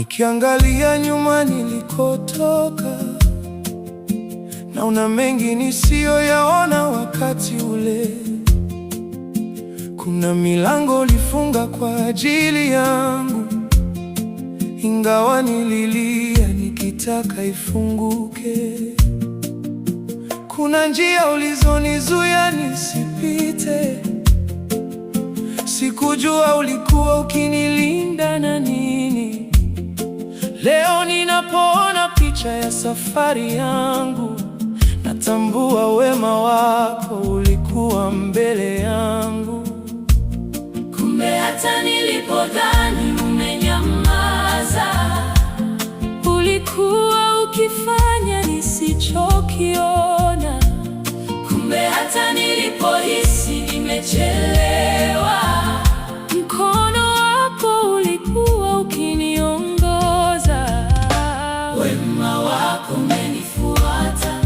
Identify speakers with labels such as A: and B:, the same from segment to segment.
A: Nikiangalia nyuma nilikotoka, naona mengi nisiyoyaona wakati ule. Kuna milango ulifunga kwa ajili yangu, ingawa nililia nikitaka ifunguke. Kuna njia ulizonizuia nisipite, sikujua ulikuwa ukinilinda na nini. Leo ninapoona picha ya safari yangu, natambua wema wako ulikuwa mbele yangu.
B: Kumbe hata nilipodhani umenyamaza, ulikuwa ukifanya nisichokiona. Kumbe hata nilipohisi nimechelewa, mkono wako ulikuwa ukiniongoza. Wema wako umenifuata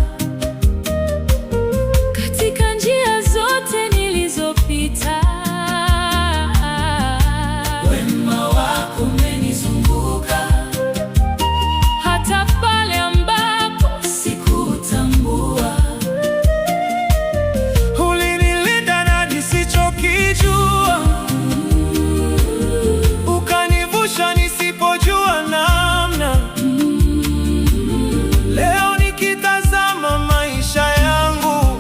B: katika njia zote nilizopita. Wema wako umenizunguka hata pale ambapo sikutambua.
A: Ulinilinda na nisichokijua, ukanivusha nisipojua namna. Leo nikitazama maisha yangu,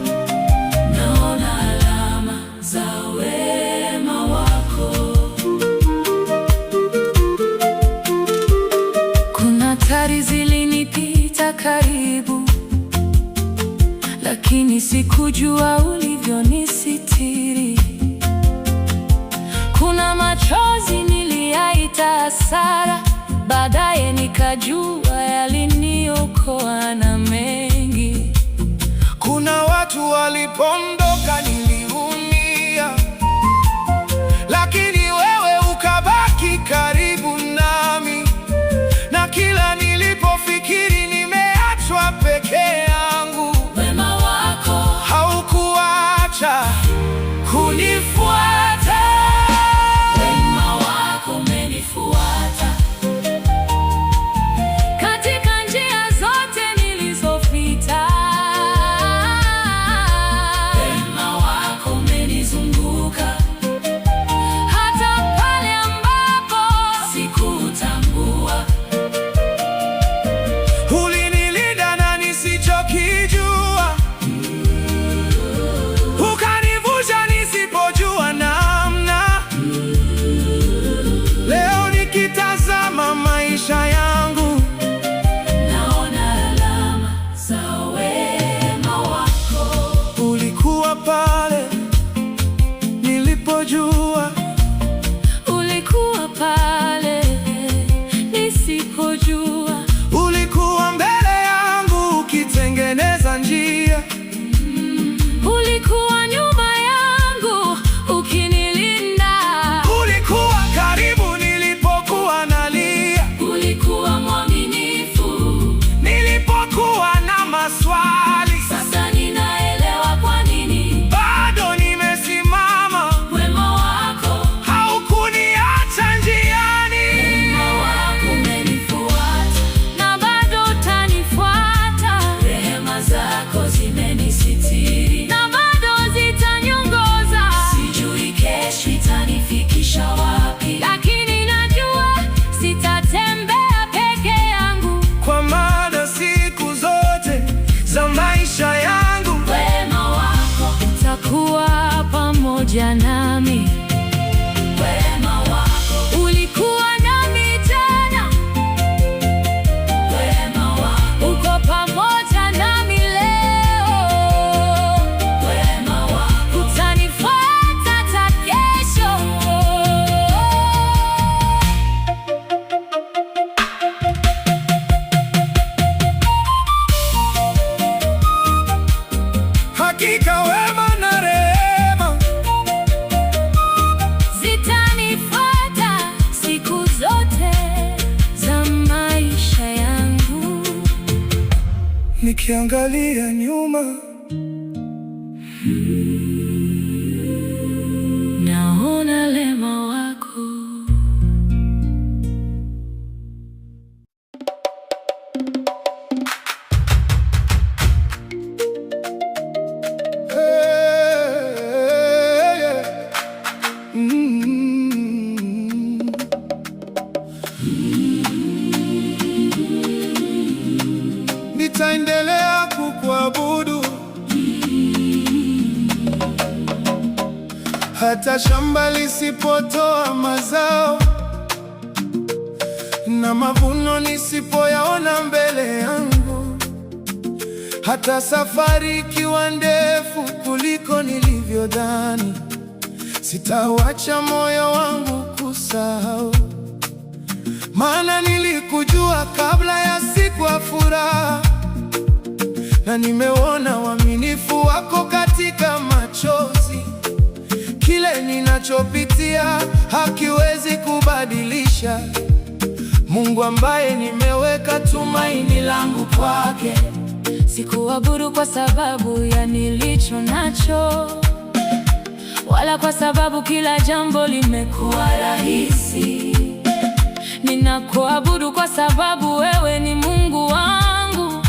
B: naona alama za wema wako. Kuna hatari zilinipita karibu, lakini sikujua ulivyonisitiri. Kuna machozi niliyaita hasara, baadaye nikajua yaliniokoa na mengi.
A: kuna watu walipondoka niliumia, lakini wewe ukabaki karibu nami. Na kila nilipofikiri nimeachwa peke yangu,
B: Wema wako
A: haukuacha kunifuata.
B: Wema wako umenifuata katika njia zote nilizopita. Wema wako umenizunguka hata pale ambapo sikutambua.
A: Ulinilinda na nisichokijua, ukanivusha nisipojua namna. Leo nikitazama maisha yangu,
B: Naona alama za wema wako.
A: ulikuwa pale nilipojua,
B: Ulikuwa pale nisipojua.
A: ulikuwa mbele yangu ukitengeneza njia.
B: Ulikuwa nyuma yangu ukinilinda.
A: Ulikuwa karibu nilipokuwa nalia,
B: Ulikuwa mwaminifu.
A: nilipokuwa na maswali.
B: Sasa ninaelewa kwa nini
A: Bado nimesimama,
B: wema wako.
A: haukuniacha njiani.
B: Wema wako umenifuata na bado utanifuata. Rehema zako zimenisitiri na bado zitaniongoza. Sijui kesho itanifikisha wapi, lakini najua sitatembea peke yangu.
A: Kwa maana siku zote za maisha yangu,
B: Wema wako utakuwa pamoja nami. Wema wako ulikuwa nami jana. Wema wako uko pamoja nami leo. Wema wako utanifuata hata kesho.
A: hakika wema na rehema
B: Zitanifuata siku zote za maisha yangu.
A: nikiangalia nyuma.
B: Naona lema wako.
A: Nitaendelea kukuabudu hata shamba lisipotoa mazao na mavuno nisipoyaona mbele yangu, hata safari ikiwa ndefu kuliko nilivyodhani, sitauacha moyo wangu kusahau. Maana nilikujua kabla ya siku ya furaha, na nimeona uaminifu wako katika machozi. Kile ninachopitia hakiwezi kubadilisha Mungu ambaye nimeweka tumaini langu kwake.
B: Sikuabudu kwa sababu ya nilicho nacho, wala kwa sababu kila jambo limekuwa rahisi. Ninakuabudu kwa sababu wewe ni Mungu wangu,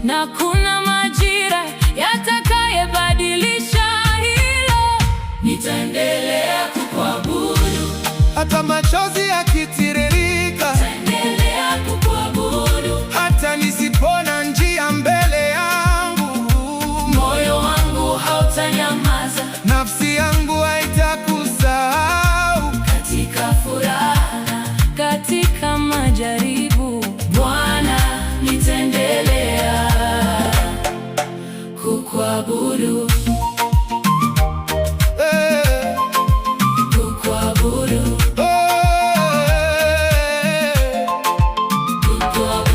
B: na kuna majira yatakayebadilisha hilo. Nitaendelea kukuabudu
A: hata machozi yakitiririka,
B: nitaendelea kukuabudu
A: hata nisipona njia mbele yangu.
B: Moyo wangu hautanyamaza,
A: nafsi yangu haitakusahau.
B: katika furaha, katika majaribu, Bwana, nitaendelea kukuabudu.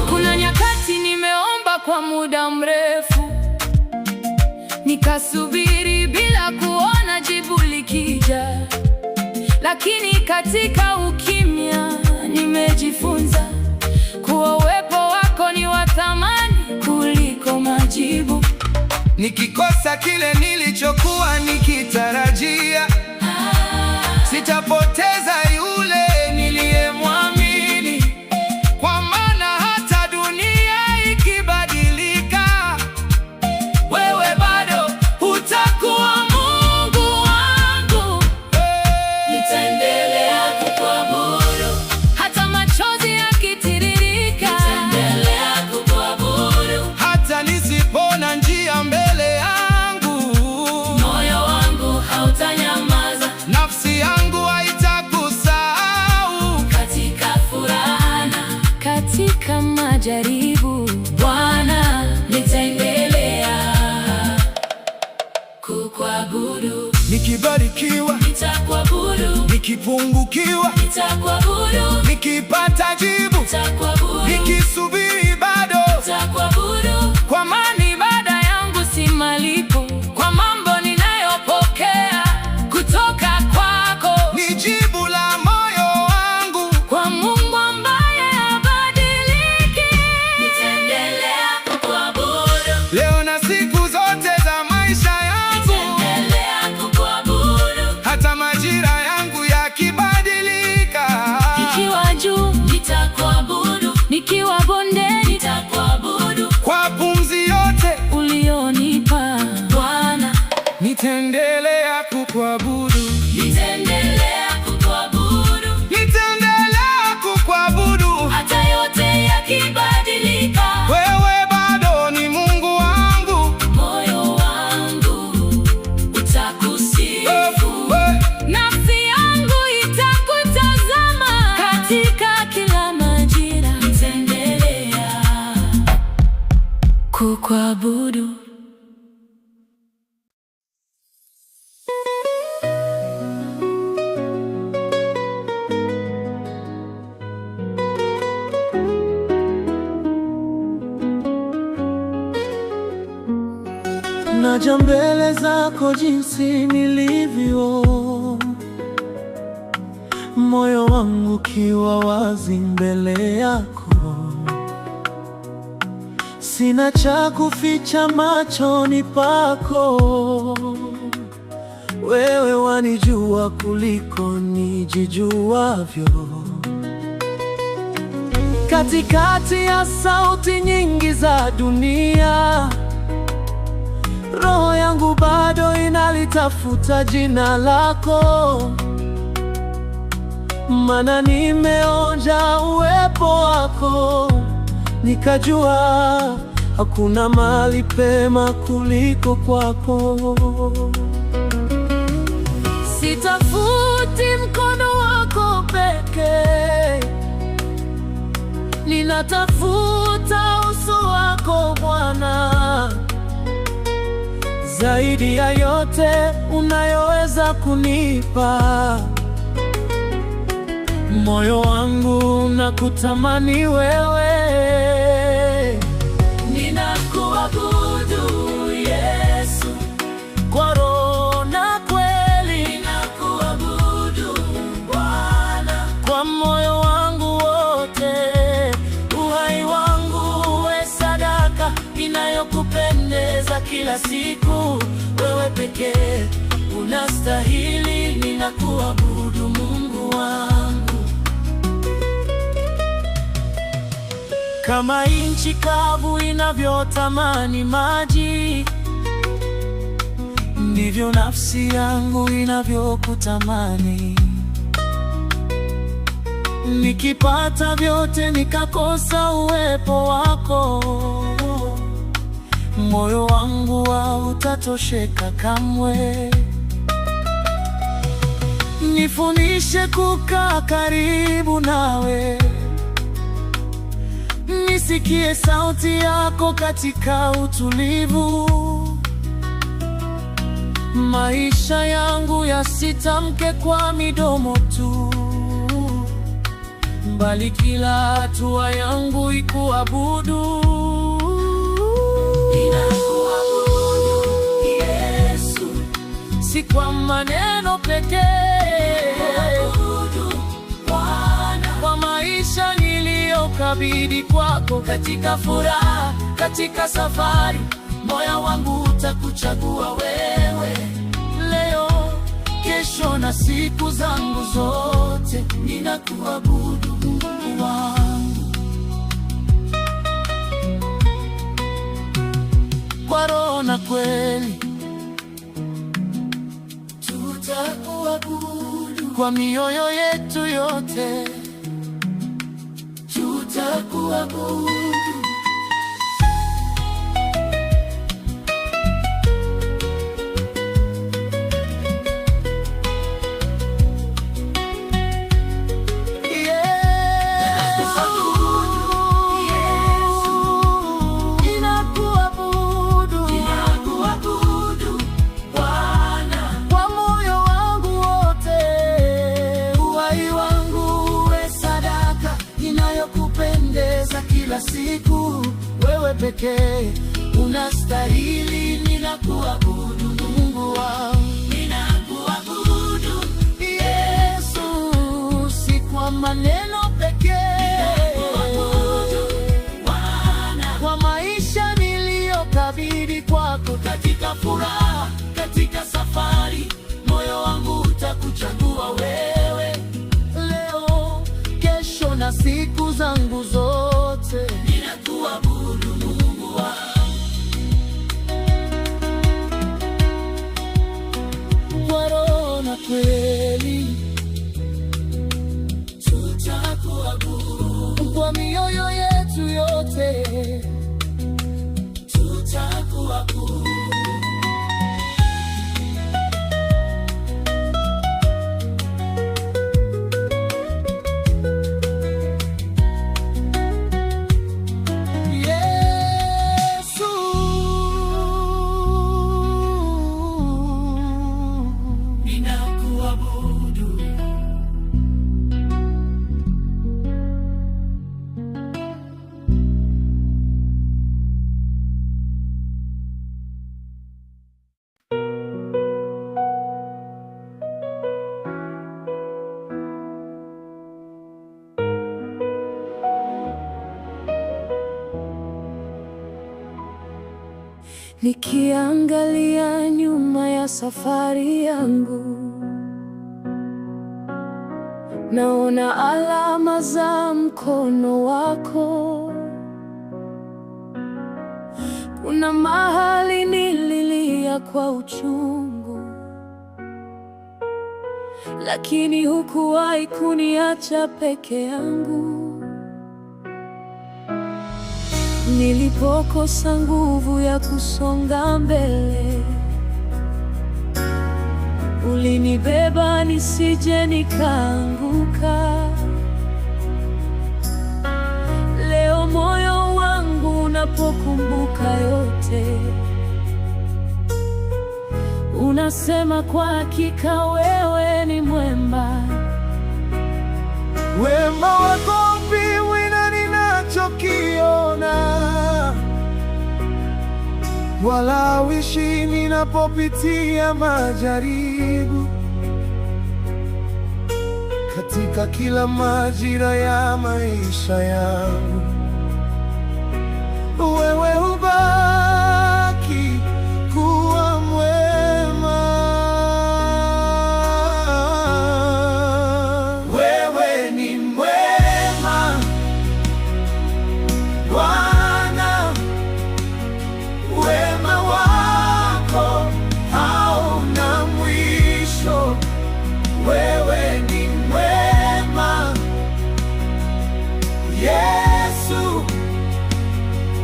B: Kuna nyakati nimeomba kwa muda mrefu, nikasubiri bila kuona jibu likija, lakini katika ukimya nimejifunza kuwa uwepo wako ni wa thamani kuliko majibu.
A: Nikikosa kile nilichokuwa nikitarajia, sitapoteza yule niliyemwamini, kwa maana hata dunia ikibadilika, wewe bado utakuwa Mungu wangu.
B: Nitaendelea kukuabudu hata machozi yakitiririka, nitaendelea kukuabudu
A: hata nisipona njia mbele yangu.
B: Moyo wangu hautanyamaza,
A: nafsi yangu haitakusahau.
B: katika furaha na katika majaribu, Bwana, nitaendelea kukuabudu.
A: Nikibarikiwa
B: Nitakuabudu,
A: nikipungukiwa
B: nitakuabudu,
A: nikipata jibu
B: nitakuabudu,
A: nikisubiri bado
B: nitakuabudu, kwa maana ibada yangu si malipo kwa mambo ninayopokea kutoka kwako.
A: ni jibu la moyo wangu
B: Kwa Mungu ambaye habadiliki, nitaendelea kukuabudu
A: leo na siku zote za maisha yangu,
B: nitaendelea kukuabudu.
A: hata majira yangu yakibadilika.
B: Nikiwa juu nitakuabudu, nikiwa bondeni nitakuabudu,
A: Kwa pumzi yote
B: ulionipa Bwana,
A: nitaendelea kukuabudu,
B: nitaendelea kukuabudu,
A: nitaendelea kukuabudu.
B: hata yote yakibadilika.
A: Wewe bado ni Mungu wangu.
B: Moyo wangu utakusifu, nafsi yangu itakutazama, katika kila majira nitaendelea kukuabudu.
C: Naja mbele zako jinsi nilivyo, moyo wangu ukiwa wazi mbele yako. Sina cha kuficha machoni pako, wewe wanijua kuliko nijijuavyo. Katikati ya sauti nyingi za dunia, roho yangu bado inalitafuta jina lako, maana nimeonja kwako, nikajua hakuna mahali pema kuliko kwako.
B: Sitafuti mkono wako pekee, ninatafuta uso wako Bwana.
C: Zaidi ya yote unayoweza kunipa, moyo wangu unakutamani wewe.
B: Ninakuabudu Yesu, kwa roho na kweli. Ninakuabudu Bwana, kwa moyo wangu wote. Uhai wangu uwe sadaka inayokupendeza kila siku. Wewe pekee unastahili, ninakuabudu Mungu wangu.
C: Kama nchi kavu inavyotamani maji, ndivyo nafsi yangu inavyokutamani. Nikipata vyote nikakosa uwepo wako, moyo wangu hautatosheka kamwe. Nifundishe kukaa karibu nawe, nisikie sauti yako katika utulivu. Maisha yangu yasitamke kwa midomo tu, bali kila hatua yangu ikuabudu.
B: Ninakuabudu Yesu,
C: si kwa maneno pekee, kwa maisha niliyokabidhi kwako.
B: katika furaha, katika safari, moyo wangu utakuchagua wewe.
C: Leo, kesho na siku zangu zote,
B: ninakuabudu Mungu wangu.
C: kwa roho na kweli.
B: Tutakuabudu
C: Kwa mioyo yetu yote,
B: tutakuabudu.
C: kila siku. Wewe pekee unastahili, ninakuabudu Mungu wangu,
B: Ninakuabudu
C: Yesu, si kwa maneno pekee,
B: Bwana,
C: kwa maisha niliyokabidhi kwako.
B: katika furaha, katika safari, moyo wangu utakuchagua wewe.
C: Leo, kesho na siku zangu zote,
B: Ninakuabudu Mungu wangu.
C: kwa roho na kweli,
B: Tutakuabudu,
C: kwa mioyo yetu yote,
B: tutakuabudu.
C: Yesu.
B: Ninakuabudu. Nikiangalia nyuma ya safari yangu, naona alama za mkono wako. Kuna mahali nililia kwa uchungu, lakini hukuwahi kuniacha peke yangu. nilipokosa nguvu ya kusonga mbele. Ulinibeba nisije nikaanguka. Leo moyo wangu unapokumbuka yote, unasema kwa hakika wewe ni mwema.
A: Wema wako haupimwi na ninachokiona, wala hauishi ninapopitia majaribu. Katika kila majira ya maisha yangu, wewe hubaki kuwa mwema. Wewe ni mwema Bwana, wema wako hauna mwisho. Wewe ni mwema Yesu,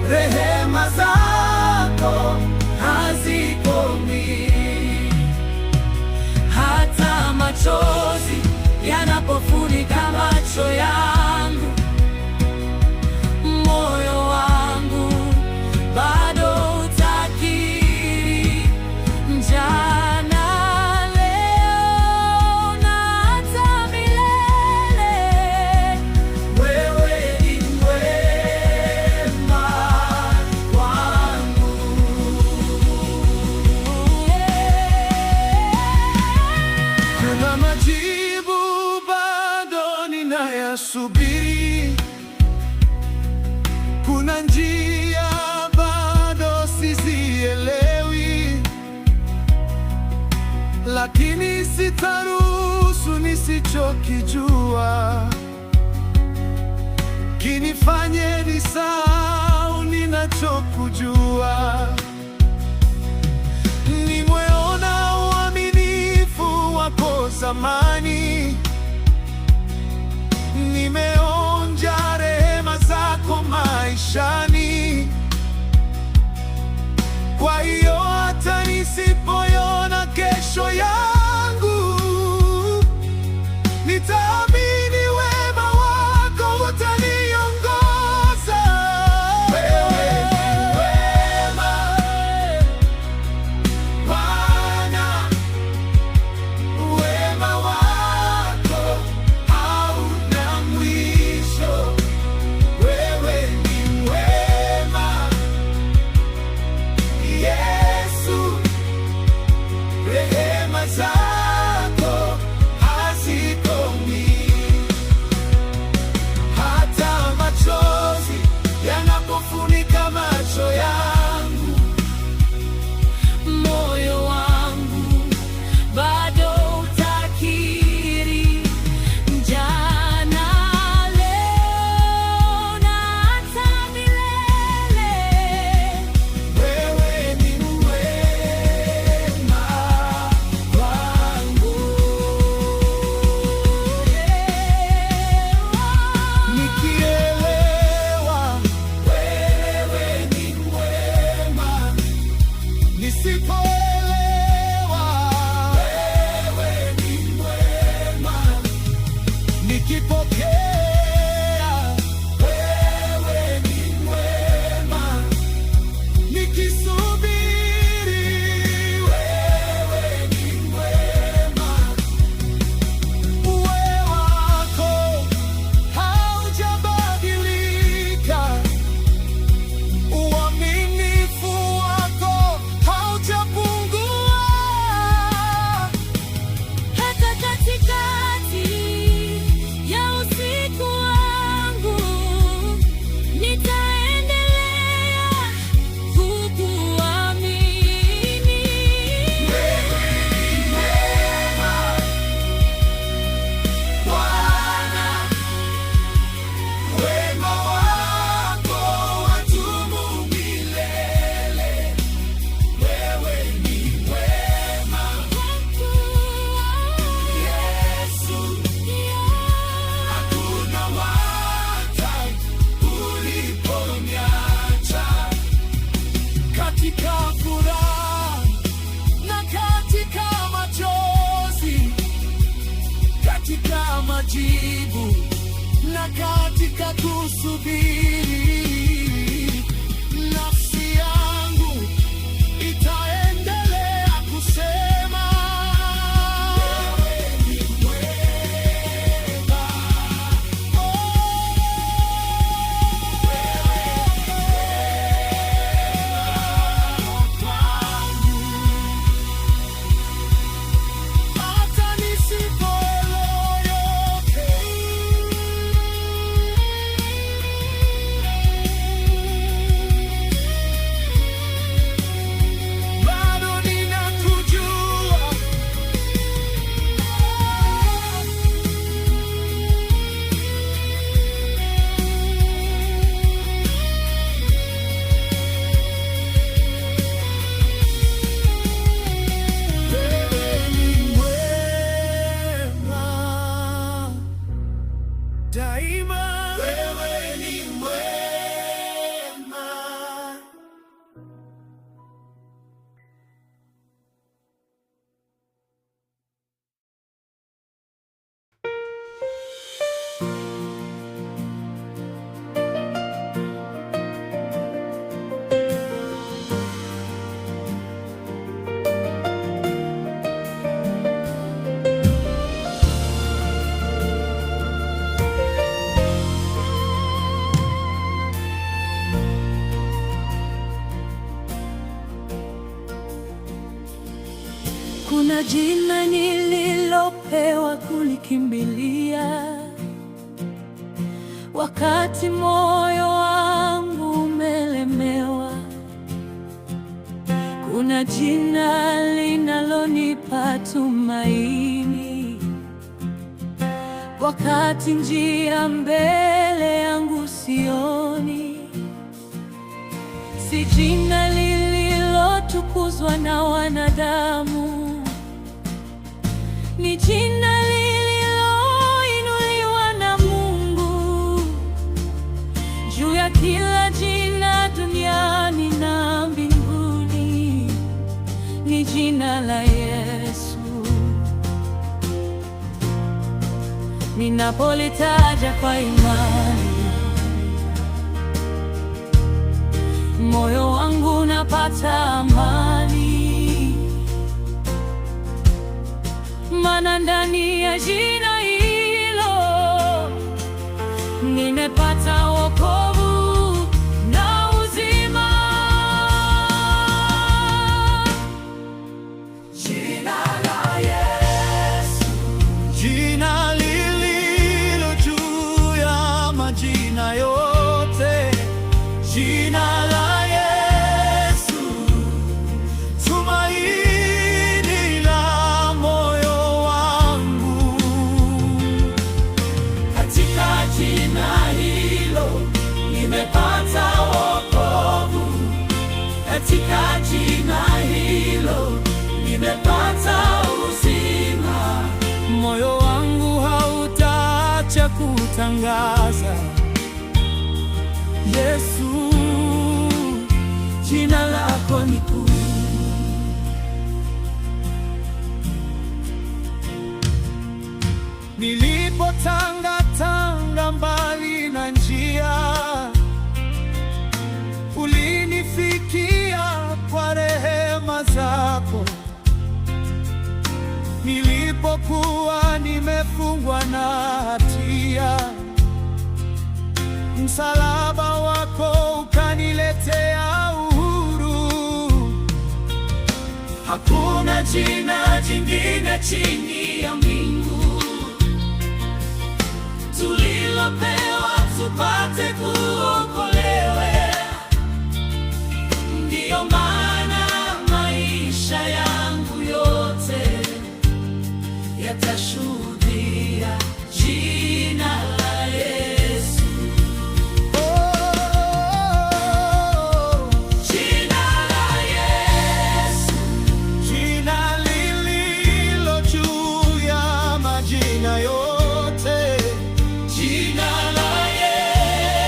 A: rehema zako hazikomi. Hata machozi yanapofunika macho yangu, moyo wangu bado utakiri jana, leo na hata milele. Wewe ni mwema wangu. Kuna majibu bado ninayasubiri, kuna njia bado sizielewi, lakini sitaruhusu nisichokijua kinifanye nisahau ninachokujua. Nimeona uaminifu wako zamani, nimeonja rehema zako maishani. Kwa hiyo hata nisipoiona kesho yangu, nitaamini wema wako utaniongoza. Wewe ni wema Bwana, wema wako hauna mwisho. Wewe ni mwema Yesu, rehema zako nikakusubiri, nafsi yangu itaendelea kusema wewe ni mwema. Hata nisipoelewa yote, bado ninakujua. Wewe ni mwema daima, wewe ni mwema.
B: Kuna jina nililopewa kulikimbilia wakati moyo wangu umelemewa. Kuna jina linalonipa tumaini wakati njia mbele yangu sioni. Si jina lililotukuzwa na wanadamu, ni jina lililoinuliwa na Mungu juu ya kila jina duniani na mbinguni. Ni jina la Yesu. Ninapolitaja kwa imani, moyo wangu unapata amani, maana ndani ya jina hilo nimepata wokovu na uzima.
A: Jina la Yesu, jina lililo juu ya majina yote, jina la Yesu, tumaini la moyo wangu. Katika jina hilo nimepata wokovu, katika jina hilo nimepata uzima. Moyo wangu hautaacha kutangaza Yesu, jina lako ni kuu. Nilipotangatanga mbali na njia, ulinifikia kwa rehema zako. Nilipokuwa nimefungwa na hatia, msalaba wako ukaniletea uhuru. Hakuna jina jingine chini ya mbingu tulilopewa tupate kuokolewa. Ndiyo maana maisha yangu yote yatashuhudia jina la Yesu. Jina la Yesu, jina lililo juu ya majina yote, jina la Yesu.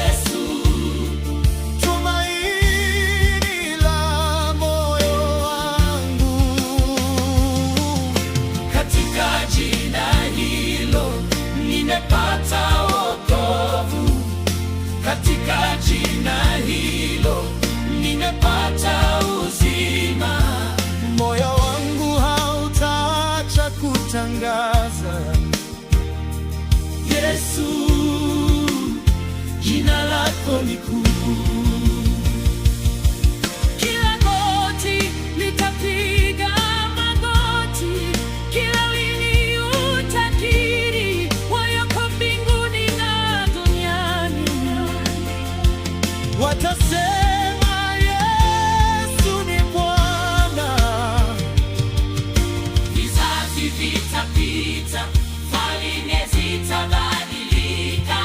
A: katika jina hilo nimepata uzima. Moyo wangu hautaacha kutangaza Yesu, jina lako ni kuu.
B: Kila goti litapiga magoti, kila ulimi utakiri, walioko mbinguni na duniani
A: Watasema Yesu ni Bwana.
B: vizazi vitapita, falme zitabadilika,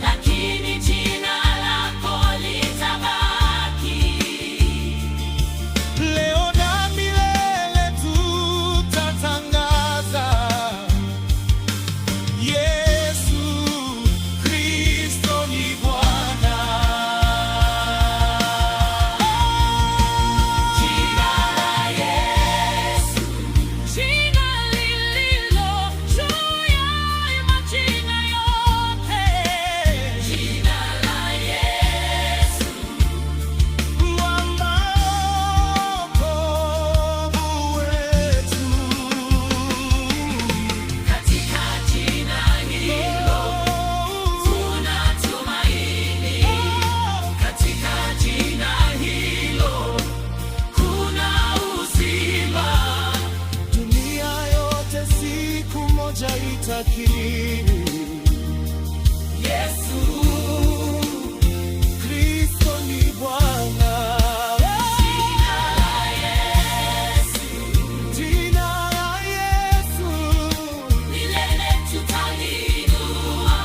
B: lakini jina lako litabaki.
A: Leo na milele tutatangaza Yesu Kristo ni Bwana.
B: Jina la Yesu, jina lililo juu ya majina yote. Jina la Yesu,
A: Mwamba wokovu wetu.
B: katika jina hilo tunatumaini, katika jina hilo kuna uzima.
A: Dunia yote siku moja itakiri Yesu Kristo ni Bwana.
B: Jina la Yesu,
A: Jina la Yesu.
B: milele tutaliinua.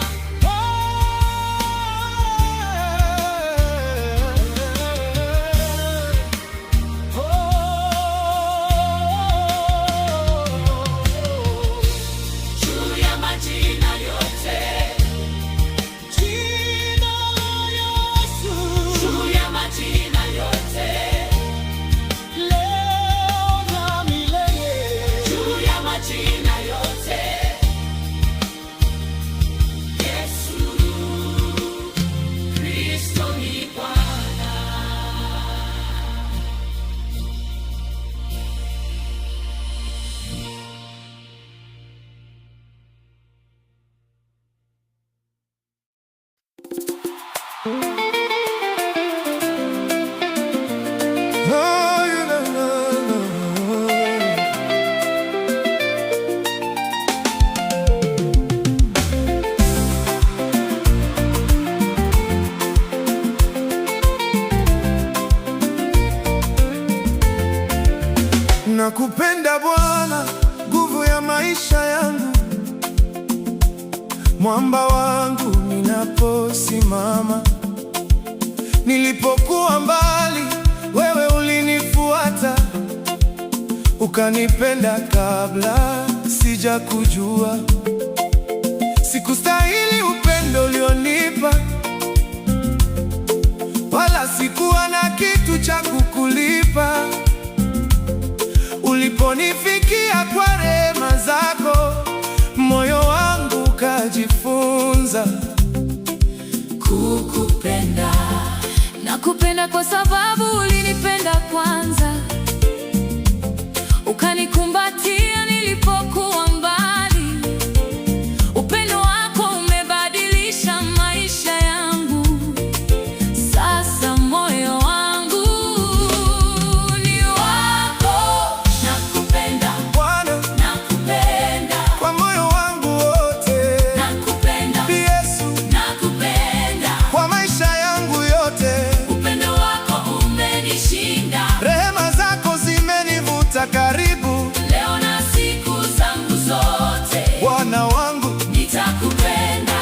B: Juu ya majina yote, juu ya majina yote, juu ya majina yote, Yesu Kristo ni Bwana.
A: Nakupenda Bwana, nguvu ya maisha yangu, mwamba wangu ninaposimama. Nilipokuwa mbali, wewe ulinifuata, ukanipenda kabla sijakujua. Sikustahili upendo ulionipa, wala sikuwa na kitu cha kukulipa. Uliponifikia kwa rehema zako, moyo wangu ukajifunza
B: Kukupenda, nakupenda kwa sababu ulinipenda kwanza, ukanikumbatia nilipokuwa mbali. Upendo wako umebadilisha maisha yangu, sasa moyo wangu ni wako. Nakupenda
A: Bwana
B: nakupenda
A: kwa moyo wangu wote,
B: nakupenda
A: Yesu
B: nakupenda,
A: kwa maisha yangu yote.
B: upendo wako umenishinda,
A: Rehema zako zimenivuta karibu,
B: leo na siku zangu zote
A: Bwana wangu.
B: nitakupenda.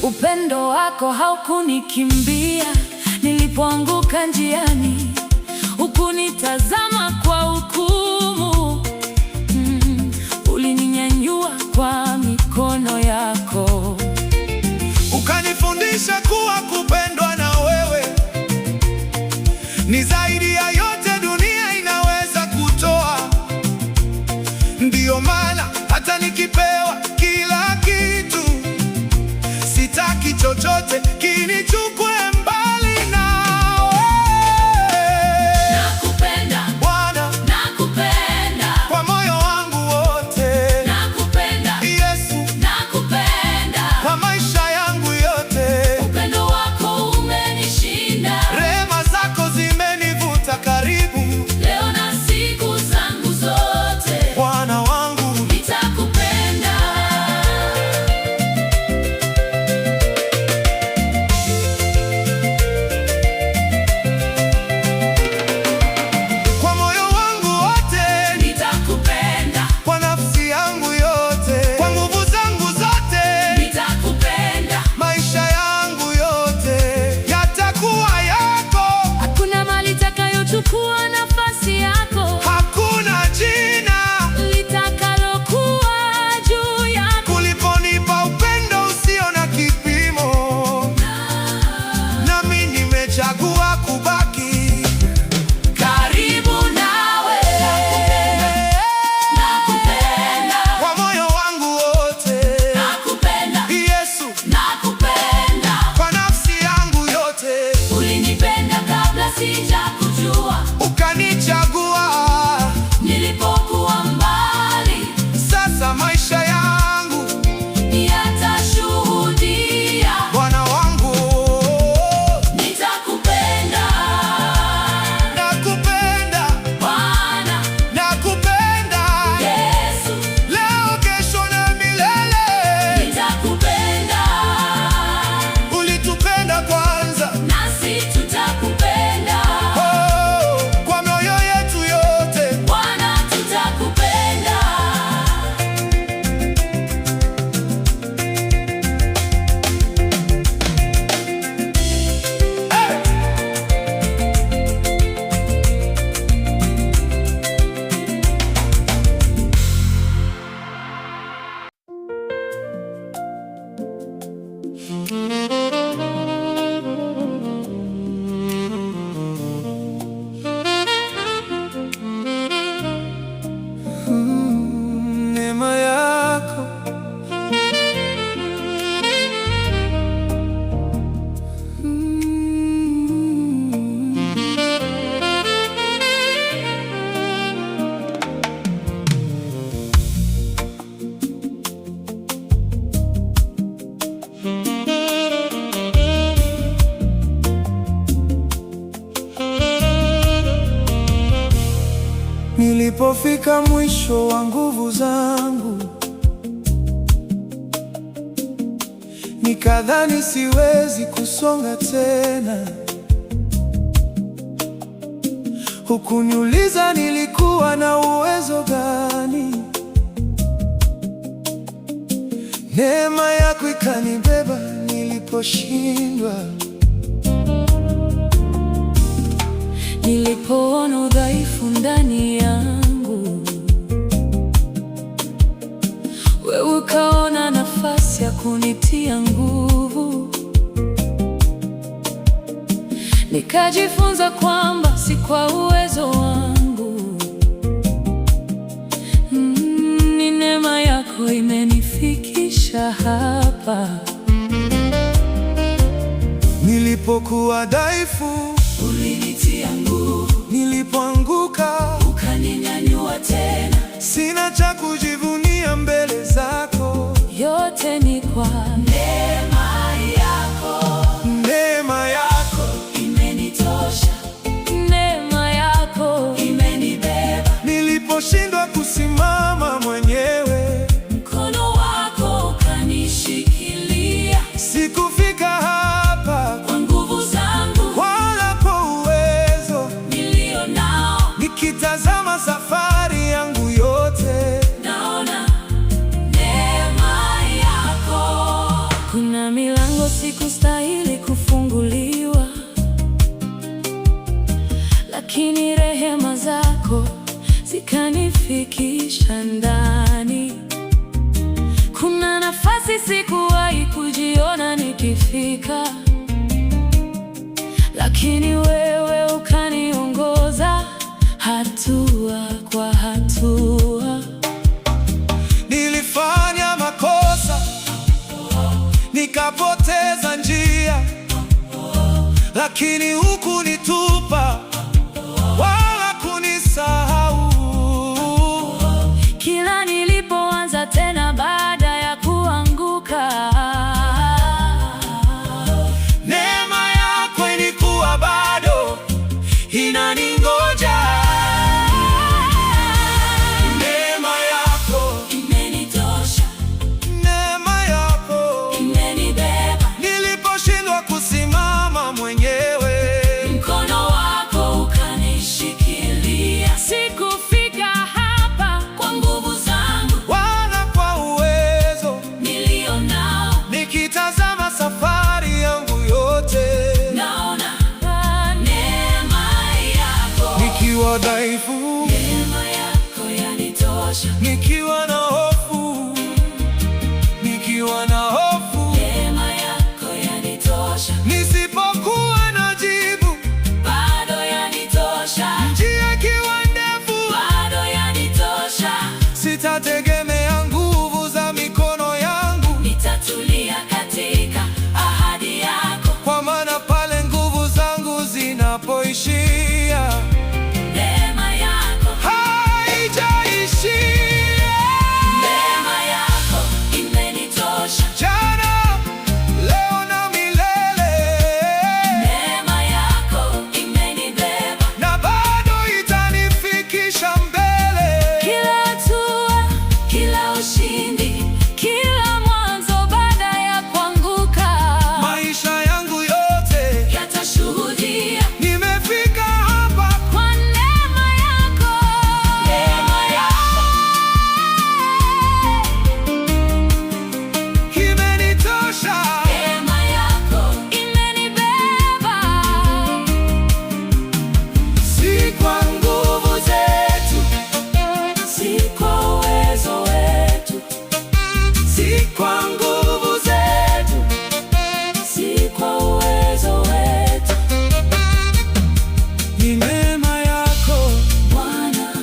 B: Upendo wako haukunikimbia nilipoanguka njiani, hukunitazama kwa hukumu. Ulininyanyua kwa mikono yako,
A: Ukanifundisha kuwa kupendwa na wewe ni zaidi ya yote dunia inaweza Nilipofika mwisho wa nguvu zangu, nikadhani siwezi kusonga tena. Hukuniuliza nilikuwa na uwezo gani. Neema yako ikanibeba niliposhindwa.
B: Nilipoona udhaifu ndani yangu, wewe ukaona nafasi ya kunitia nguvu. Nikajifunza kwamba si kwa uwezo wangu, ni neema yako imenifikisha hapa.
A: Nilipokuwa dhaifu,
B: ulinitia nguvu.
A: Nilipoanguka,
B: ukaninyanyua tena.
A: Sina cha kujivunia mbele zako,
B: yote ni kwa neema yako.
A: Neema yako
B: imenitosha, neema yako imenibeba.
A: Niliposhindwa kusimama mwenyewe,
B: mkono wako ukanishikilia.
A: Sikufika hapa
B: kwa nguvu zangu,
A: wala kwa uwezo
B: nilio nao.
A: Nikitazama safari yangu yote,
B: naona neema yako. Kuna milango sikustahili kufunguliwa, lakini rehema zako zikanifikisha ndani. Kuna nafasi sikuwahi kujiona nikifika, lakini wewe ukaniongoza hatua kwa hatua.
A: Nilifanya makosa, nikapoteza njia, lakini hukunitupa wala kunisahau.
B: Kila nilipoanza tena baada ya kuanguka,
A: neema yako ilikuwa bado inaningoja. Neema yako
B: imenitosha,
A: neema yako
B: imenibeba.
A: Niliposhindwa kusimama mwenyewe,
B: mkono wako ukanishikilia. Sikufika hapa kwa nguvu zangu,
A: wala kwa uwezo
B: nilio nao.
A: Nikitazama safari yangu yote,
B: naona neema yako.
A: nikiwa dhaifu,
B: neema yako yanitosha.
A: nikiwa na hofu,
B: neema yako yanitosha.
A: nisipokuwa na jibu,
B: bado yanitosha.
A: njia ikiwa ndefu,
B: bado yanitosha.
A: sitategemea nguvu za mikono yangu,
B: nitatulia katika ahadi yako.
A: kwa maana pale nguvu zangu zinapoishia,
B: neema yako
A: haijaishia.
B: neema yako imenitosha.
A: Jana, leo na milele,
B: neema yako imenibeba.
A: na bado itanifikisha mbele.
B: Kila hatua, kila ushindi, kila mwanzo baada ya kuanguka,
A: Maisha yangu yote
B: yatashuhudia
A: nimefika hapa
B: kwa neema yako. Neema yako
A: imenitosha.
B: neema yako imenibeba.
A: Si kwa nguvu zetu,
B: Si kwa uwezo wetu,
A: si kwa nguvu zetu,
B: si kwa uwezo wetu.
A: ni neema yako
B: Bwana,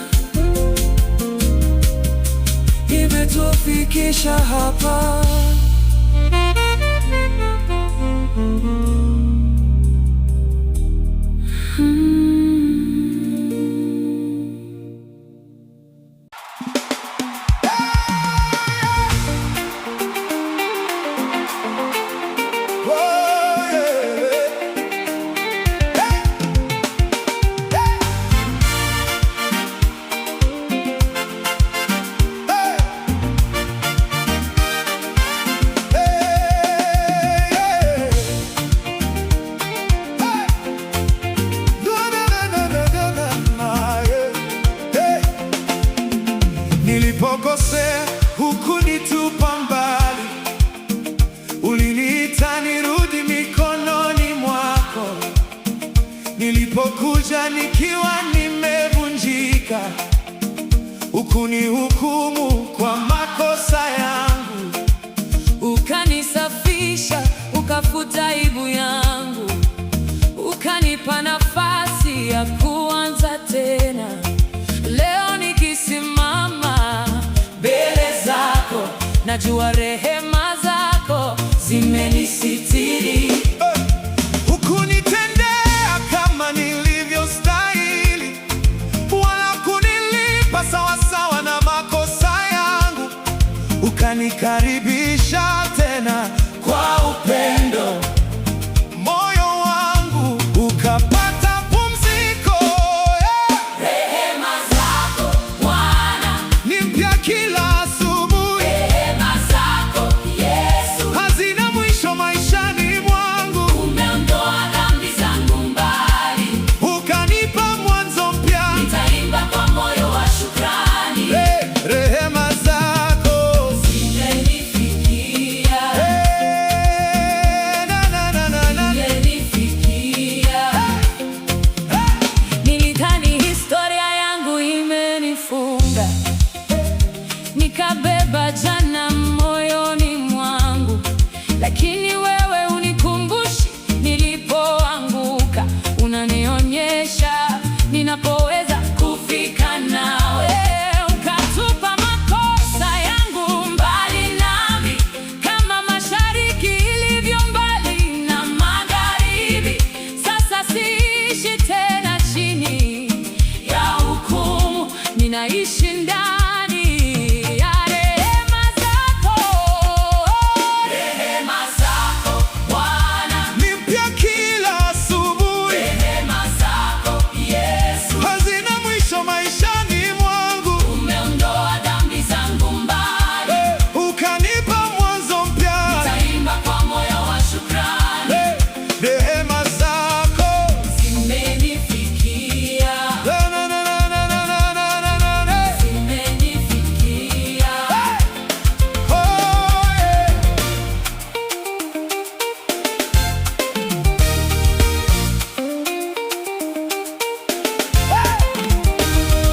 A: imetufikisha hapa. Oh, yeah. Nilipokosea hukunitupa mbali, uliniita nirudi mikononi mwako. Nilipokuja nikiwa nimevunjika, hukunihukumu kwa makosa yangu.
B: Ukanisafisha, ukafuta aibu yangu, ukanipa nafasi ya kuanza tena. Leo nikisimama mbele zako, najua rehema zako zimenisitiri.
A: Hukunitendea kama nilivyostahili, wala kunilipa sawasawa na makosa yangu. Ukanikaribisha tena kwa upendo, moyo wangu ukapata pumziko.
B: Rehema zako Bwana
A: ni mpya kila asubuhi,
B: rehema zako Yesu
A: hazina mwisho maishani mwangu.
B: umeondoa dhambi zangu mbali,
A: Ukanipa mwanzo mpya,
B: nitaimba kwa moyo wa shukrani.
A: rehema zako
B: Zimenifikia, zimenifikia. Nilidhani historia yangu imenifunga, nikabeba jana moyoni mwangu, lakini wewe unikumbushi nilipoanguka, unanionyesha ninapoweza kufika nawe. Ukatupa makosa yangu mbali nami, kama mashariki ilivyo mbali na magharibi. Sasa siishi tena chini ya hukumu, ninaishi ndani ya rehema zako. Rehema zako Bwana
A: ni mpya kila asubuhi,
B: rehema zako Yesu
A: hazina mwisho maishani mwangu.
B: umeondoa dhambi zangu mbali,
A: Ukanipa mwanzo mpya,
B: taimba kwa moyo wa shukrani.
A: rehema zako
B: Zimenifikia, zimenifikia.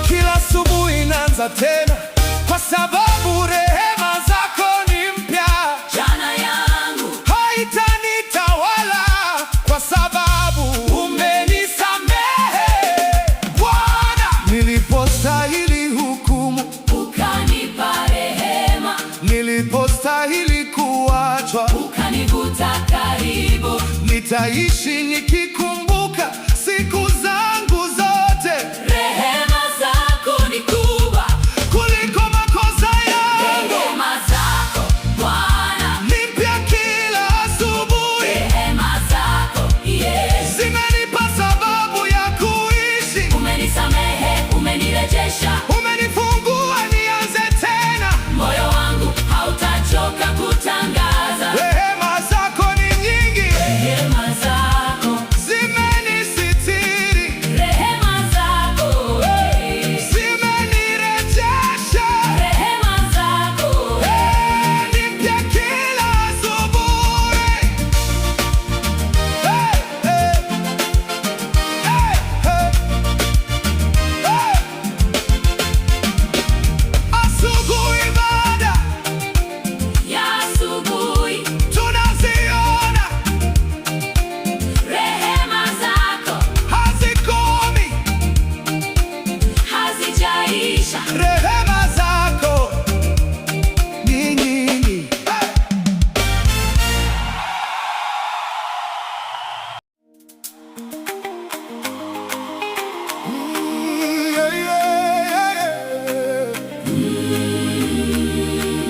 A: Kila asubuhi inaanza tena, kwa sababu rehema zako ni mpya.
B: Jana yangu
A: Haitanitawala kwa sababu umenisamehe Bwana. Nilipostahili hukumu,
B: ukanipa rehema,
A: nilipostahili kuachwa,
B: ukanivuta karibu.
A: nitaishi nikikumbuka siku zangu zote.
B: Rehema zako ni kubwa
A: Kuliko makosa yangu,
B: rehema zako Bwana,
A: ni mpya kila asubuhi.
B: rehema zako Yesu
A: Zimenipa sababu ya kuishi,
B: umenisamehe, umenirejesha.
A: umenifungua nianze tena.
B: Moyo wangu hautachoka kutangaza
A: Rehema zako ni nyingi,
B: rehema zako,
A: zimenisitiri,
B: rehema zako,
A: zimenirejesha.
B: rehema zako.
A: Ni mpya kila asubuhi. Asubuhi baada
B: Ya asubuhi,
A: tunaziona,
B: rehema zako
A: hazikomi.
B: hazijaisha.
A: Rehema zako ni nyingi.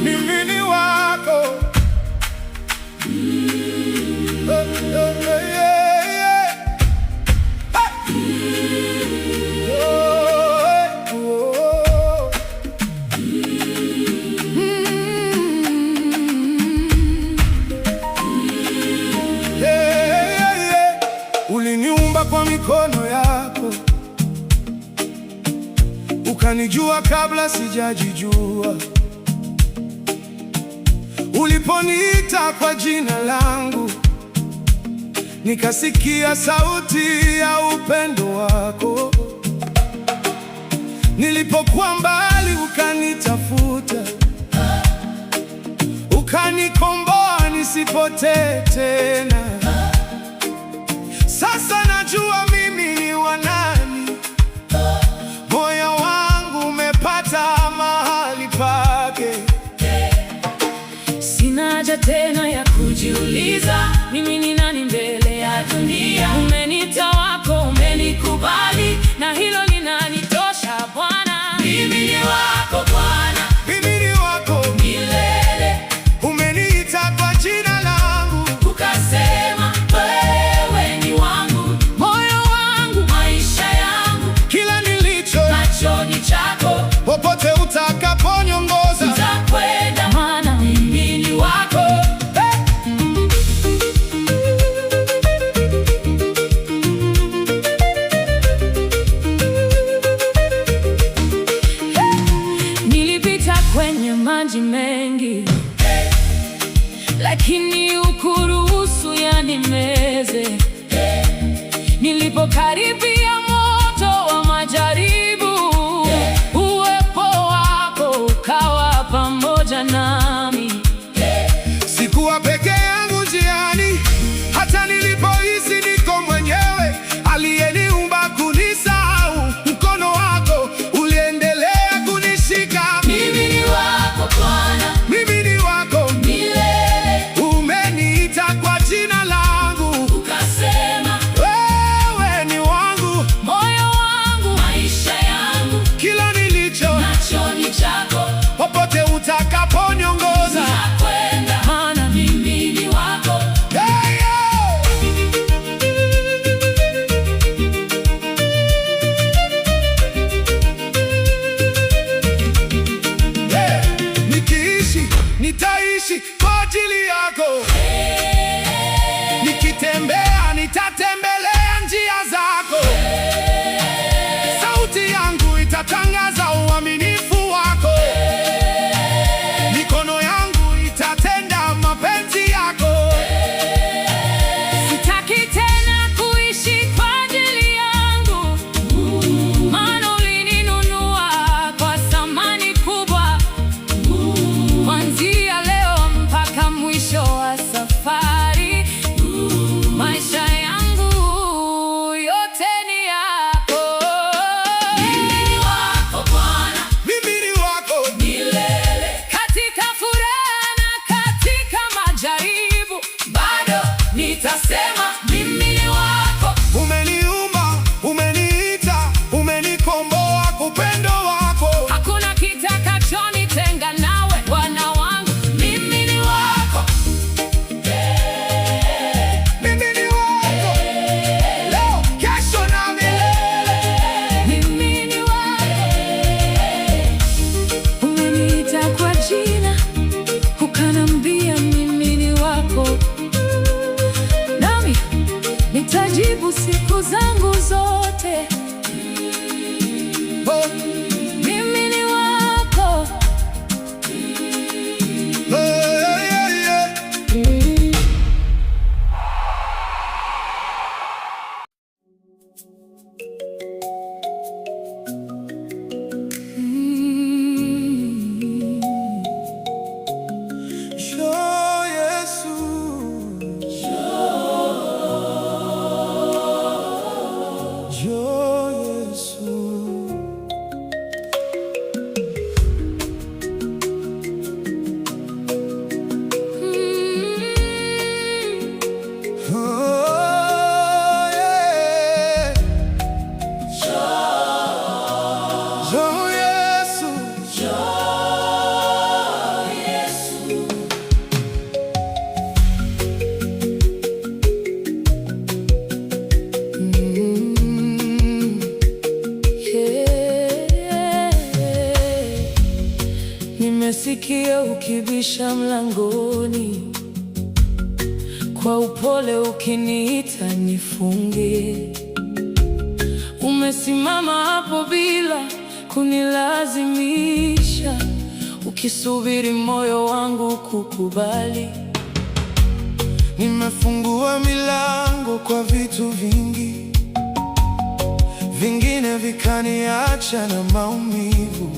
A: Mimi ni wako. ukanijua kabla sijajijua. Uliponiita kwa jina langu, nikasikia sauti ya upendo wako. Nilipokuwa mbali ukanitafuta, ukanikomboa nisipotee tena. Sasa najua mimi ni wa nani, moyo wangu umepata mahali pake.
B: Sina haja tena ya kujiuliza mimi ni nani mbele ya dunia. Umeniita wako, umenikubali, na hilo linanitosha Bwana. Mimi ni wako Bwana,
A: mimi ni wako
B: milele.
A: Umeniita kwa jina langu,
B: ukasema wewe ni wangu. Moyo wangu, maisha yangu,
A: kila nilicho
B: nacho ni chako.
A: Popote utakaponiongoza
B: nitakwenda, maana mimi ni wako. Nilipita kwenye maji mengi, lakini ukuruhusu yanimeze. Nilipokaribia moto wa majaribu, uwepo wako ukawa pamoja nami.
A: Sikuwa peke yangu njiani, hata nilipohisi niko mwenyewe. Aliyeniumba kunisahau, mkono wako uliendelea kunishika.
B: Mimi ni wako Bwana,
A: mimi ni wako
B: milele.
A: Umeniita kwa jina langu,
B: ukasema
A: wewe ni wangu.
B: Moyo wangu, maisha yangu,
A: Kila nilicho
B: nacho ni chako.
A: Popote utakaponiongoza
B: nitakwenda, maana mimi ni wako.
A: Hey, yo! Yeah. Nikiishi, nitaishi kwa ajili yako. Nikitembea, nitatembelea njia zako. Sauti yangu itatangaza uaminifu wako. Mikono yangu itatenda mapenzi yako.
B: Sitaki tena kuishi kwa ajili yangu, maana ulininunua kwa thamani kubwa. Kuanzia leo mpaka mwisho wa safari, maisha yangu yote ni yako. Mimi ni wako Bwana,
A: Mimi ni wako
B: milele. Katika furaha na katika majaribu, bado nitasema mimi ni wako.
A: Umeniumba, umeniita, umenikomboa kwa upendo wako.
B: Hakuna kitakachonitenga nawe, Bwana wangu. Mimi ni wako,
A: Mimi ni wako leo, kesho na milele.
B: mimi ni wako. Umeniita kwa jina, ukanambia mimi ni wako, nami nitajibu siku zangu zote.
A: Oh,
B: Mimi ni wako.
A: yeah, yeah. Njoo Yesu, njoo Yesu. Oh, yeah. Njoo Yesu,
B: Nimesikia ukibisha mlangoni, kwa upole ukiniita nifunge. Umesimama hapo bila kunilazimisha, ukisubiri moyo wangu kukubali.
A: Nimefungua milango kwa vitu vingi, vingine vikaniacha na maumivu.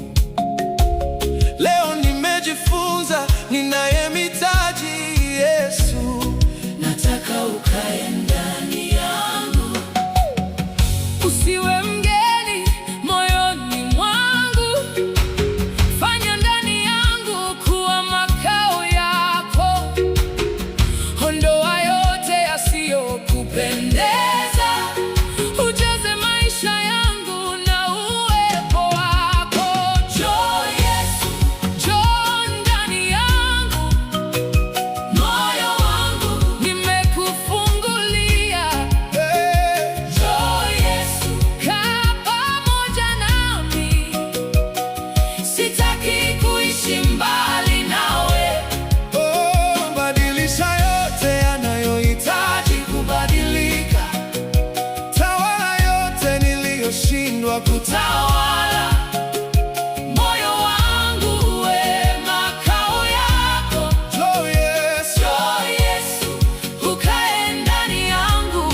A: Leo nimejifunza ninayemhitaji Yesu.
B: Nataka ukae ndani yangu, usiwe mgeni moyoni mwangu. Fanya ndani yangu kuwa makao yako. Ondoa yote yasiyokupendeza, ujaze maisha yangu na uwepo wako. Njoo Yesu, njoo ndani yangu, moyo wangu nimekufungulia. Njoo Yesu, kaa pamoja nami, sitaki kuishi mbali nawe.
A: Badilisha yote yanayohitaji kubadilika, tawala yote niliyoshindwa
B: Tawala moyo wangu, we makao yako.
A: Njoo Yesu,
B: Njoo Yesu, ukae ndani yangu.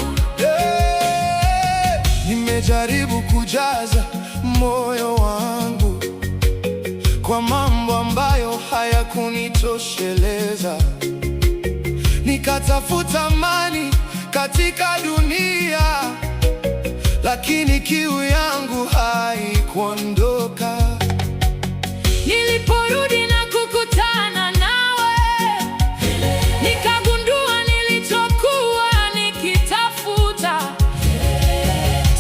A: nimejaribu kujaza moyo wangu kwa mambo ambayo hayakunitosheleza. Nikatafuta amani katika dunia, lakini kiu yangu haikuondoka.
B: Niliporudi na kukutana nawe, nikagundua nilichokuwa nikitafuta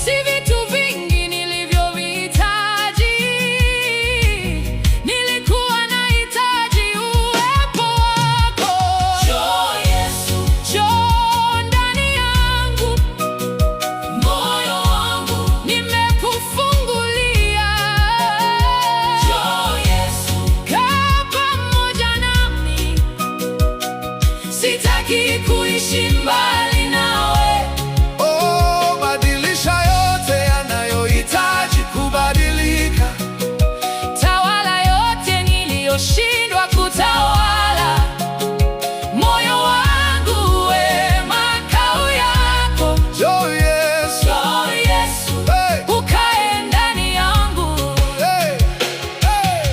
B: si vitu vingi nilivyovihitaji. Nilikuwa nahitaji uwepo wako. Njoo Yesu, njoo ndani yangu, moyo wangu nimekufungulia. Njoo Yesu, kaa pamoja nami, sitaki kuishi mbali nawe.
A: Badilisha yote yanayohitaji kubadilika,
B: Tawala yote niliyoshindwa kutawala. Moyo wangu, we makao yako.
A: Njoo Yesu,
B: Njoo Yesu, ukae ndani yangu.
A: hey, hey.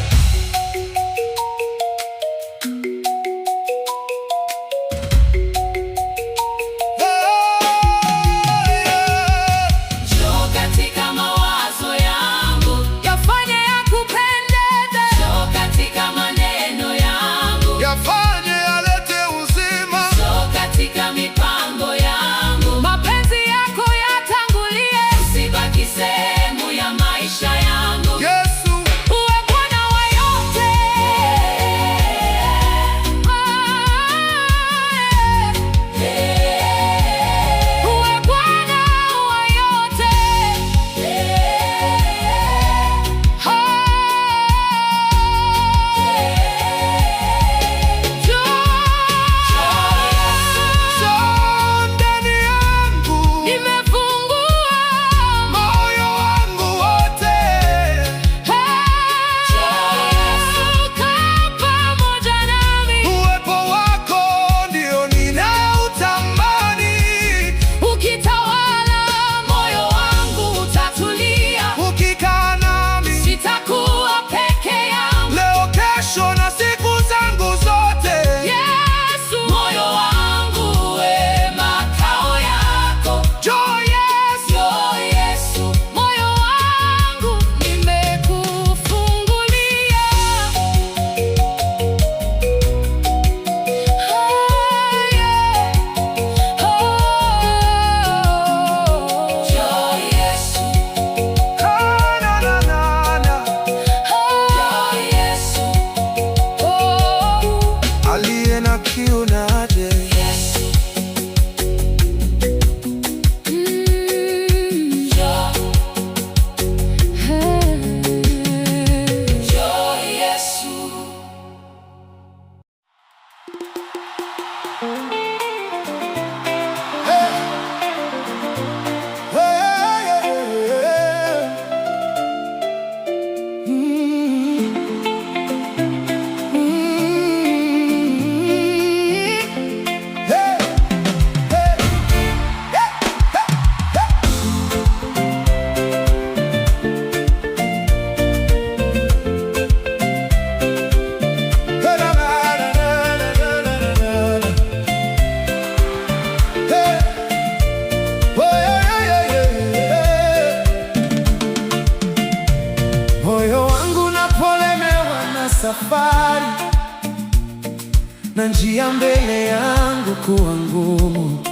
A: moyo wangu unapolemewa na safari na njia mbele yangu kuwa ngumu,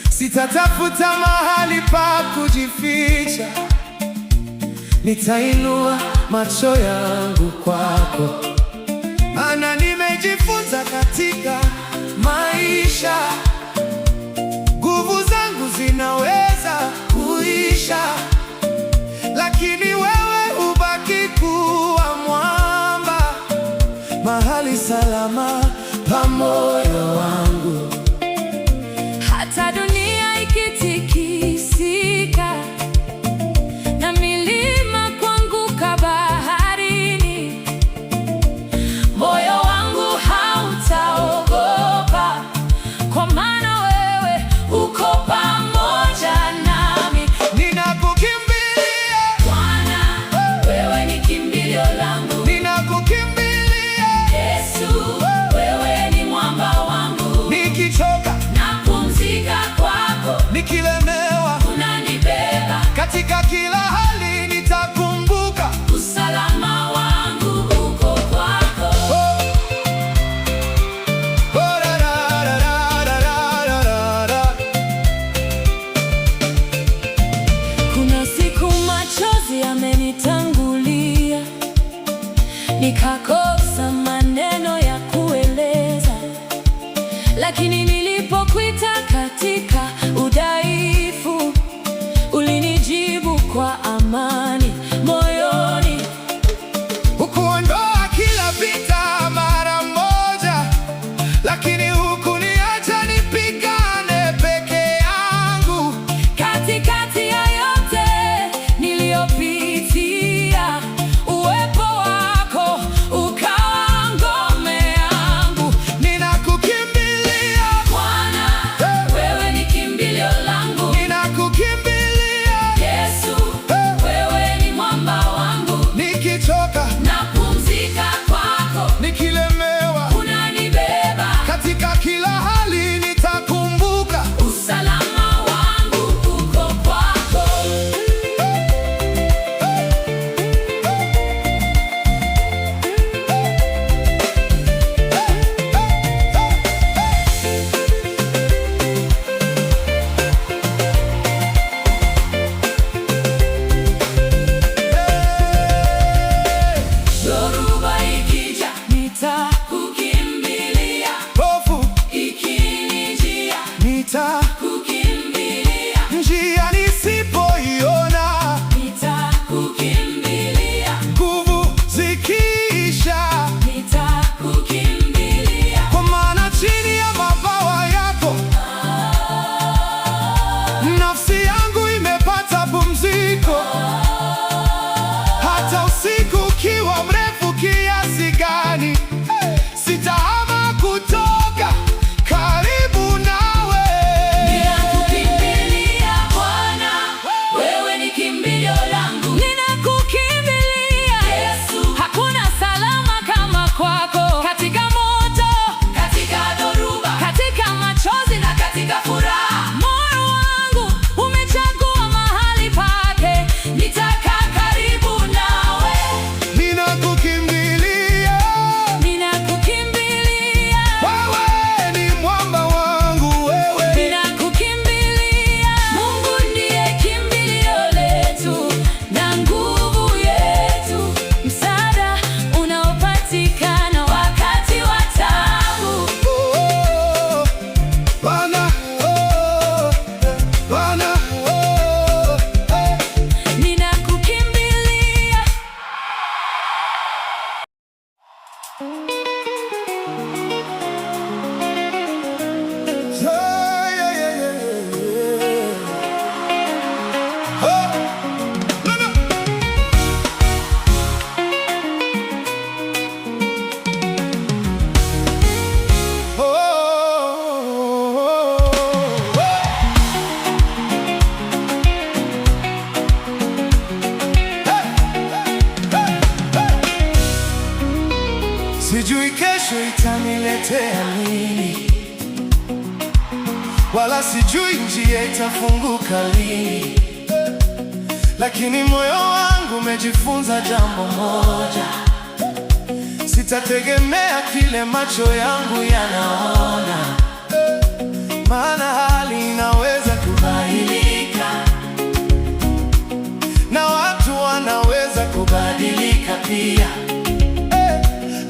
A: sitatafuta mahali pa kujificha, nitainua macho yangu kwako, maana nimejifunza katika maisha, nguvu zangu zinaweza kuisha, lakini wewe ubaki kuwa mwamba, mahali salama pa moyo wangu.
B: Hata dunia ikitikisika na milima kuanguka baharini, moyo wangu hautaogopa, kwa maana wewe uko pamoja nami.
A: Ninakukimbilia
B: Bwana, wewe ni kimbilio langu.
A: ninakukimbilia
B: Yesu, wewe ni mwamba wangu.
A: nikichoka,
B: Napumzika kwako,
A: nikilemewa,
B: unanibeba.
A: katika kila hali nitakumbuka
B: Usalama wangu uko kwako.
A: oh. Oh, da, da, da, da, da, da, da.
B: Kuna siku machozi yamenitangulia, nikakosa maneno ya kueleza, lakini nilipokuita katika udhaifu, ulinijibu kwa amani moyoni.
A: Hukuondoa kila vita mara moja, lakini hukuniacha nipigane peke yangu.
B: Katikati ya yote niliyopitia, uwepo wako ukawa ngome yangu.
A: Ninakukimbilia
B: Bwana, wewe ni kimbilio langu.
A: ninakukimbilia
B: Yesu, wewe ni mwamba wangu.
A: nikichoka,
B: Napumzika kwako,
A: nikilemewa,
B: unanibeba.
A: katika kila hali nitakumbuka
B: Usalama wangu uko kwako. Dhoruba ikija, nitakukimbilia.
A: hofu,
B: Ikinijia, kukimbilia.
A: njia nisipoiona,
B: Nitakukimbilia.
A: nguvu zikiisha,
B: Nitakukimbilia.
A: kwa maana chini ya mabawa yako nafsi yangu imepata pumziko. Hata usiku ukiwa mrefu kiasi gani, sitahama kutoka karibu nawe.
B: Ninakukimbilia Bwana, wewe ni kimbilio langu. Ninakukimbilia Yesu, hakuna salama kama kwako. Katika moto, katika dhoruba, katika machozi na katika furaha, moyo wangu umechagua mahali pake. Nitakaa karibu nawe.
A: Ninakukimbilia,
B: Ninakukimbilia,
A: wewe ni mwamba wangu, wewe
B: ninakukimbilia. Mungu ndiye kimbilio letu na nguvu yetu, msaada unaopatikana wakati wa taabu.
A: oh, Bwana, Bwana,
B: Ninakukimbilia.
A: yeah, yeah, yeah, yeah. Oh, no, no. Sijui kesho itaniletea nini, wala sijui njia itafunguka lini, lakini moyo wangu umejifunza jambo moja: sitategemea kile macho yangu yanaona, maana hali inaweza kubadilika na watu wanaweza kubadilika pia,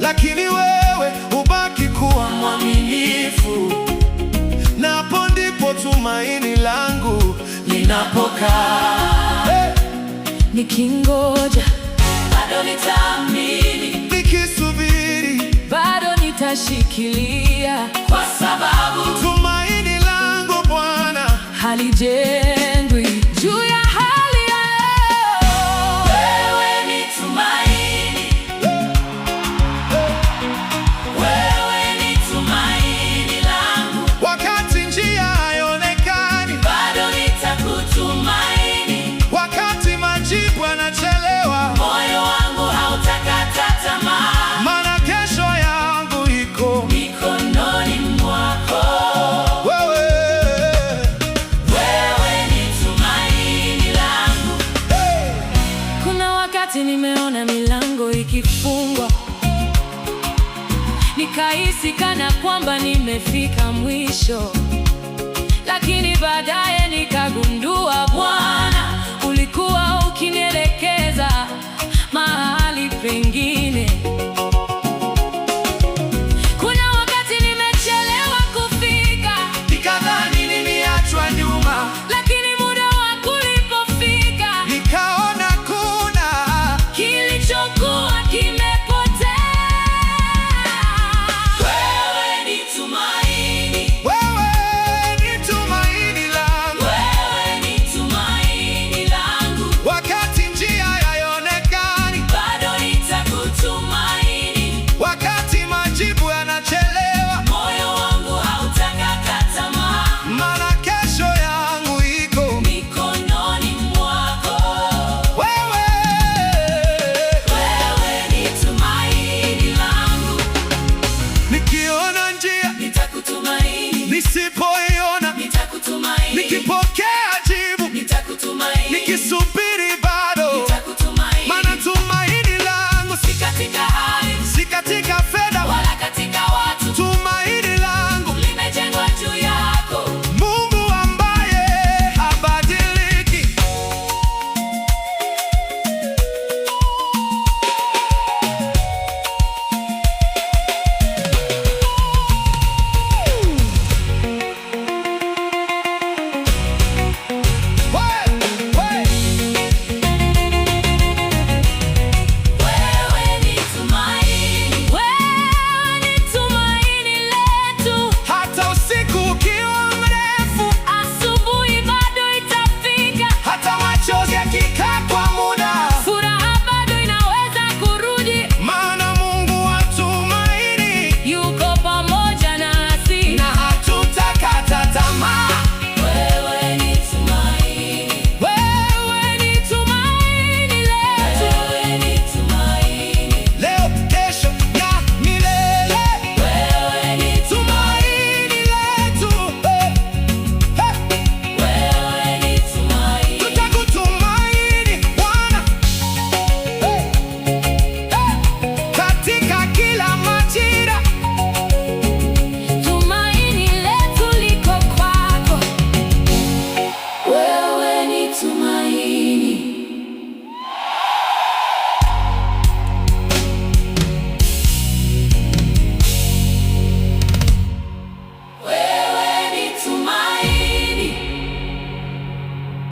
A: lakini wewe ubaki kuwa mwaminifu, na hapo ndipo tumaini langu linapokaa.
B: Nikingoja bado nitaamini,
A: nikisubiri
B: bado nitashikilia,
A: kwa sababu tumaini langu Bwana
B: halijengwi juu ya hali ya leo.
A: wewe ni tumaini, wewe ni tumaini langu. Wakati njia haionekani, bado nitakutumaini. Wakati majibu yanachelewa, moyo wangu hautakata tamaa, maana kesho yangu iko mikononi mwako. Wewe ni tumaini langu.
B: Kuna wakati nimeona milango ikifungwa, nikahisi kana kwamba nimefika mwisho, lakini baadaye nikagundua Bwana ulikuwa ukinielekeza